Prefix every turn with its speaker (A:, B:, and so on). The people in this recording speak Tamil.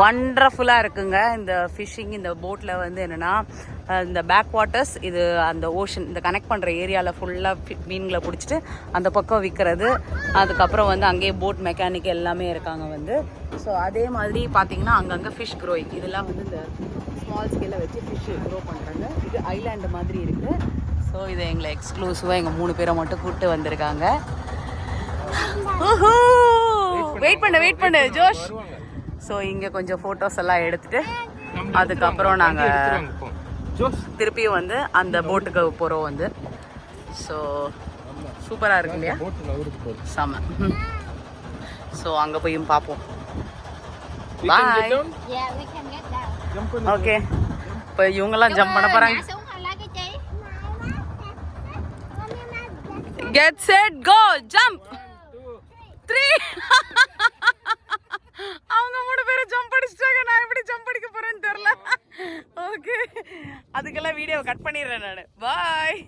A: வண்டர்ஃபுல்லாக இருக்குங்க இந்த ஃபிஷ்ஷிங். இந்த போட்டில் வந்து என்னென்னா இந்த பேக் வாட்டர்ஸ், இது அந்த ஓஷன், இந்த கனெக்ட் பண்ணுற ஏரியாவில் ஃபுல்லாக மீன்களை பிடிச்சிட்டு அந்த பக்கம் விற்கிறது. அதுக்கப்புறம் வந்து அங்கேயே போட் மெக்கானிக் எல்லாமே இருக்காங்க வந்து. ஸோ அதே மாதிரி பார்த்தீங்கன்னா அங்கங்கே ஃபிஷ் க்ரோயிங், இதெல்லாம் வந்து இந்த ஸ்மால் ஸ்கேலில் வச்சு ஃபிஷ் க்ரோ பண்ணுறாங்க. இது ஐலாண்டு மாதிரி இருக்குது. ஸோ இதை எங்களை எக்ஸ்க்ளூசிவாக எங்கள் 3 பேரை மட்டும் கூப்பிட்டு வந்திருக்காங்க. வெயிட் பண்ணு ஜோஷ். ஸோ இங்கே கொஞ்சம் ஃபோட்டோஸ் எல்லாம் எடுத்துட்டு அதுக்கப்புறம் நாங்கள் திருப்பியும் வந்து அந்த போட்டுக்கு போகிறோம் வந்து. ஸோ சூப்பராக இருக்கு இல்லையா, செம. ஸோ அங்கே போயும் பார்ப்போம். பாய். ஓகே, இப்போ இவங்கெல்லாம் ஜம்ப் பண்ண போகிறாங்க. Get set go jump 3. அவங்க 3 பேரும் ஜம்ப் அடிச்சிட்டாங்க. நான் எப்படி ஜம்ப் அடிக்க போறேன்னு தெரியல. ஓகே, அதுக்கெல்லாம் வீடியோ கட் பண்ணிடுறேன் நான். பாய்.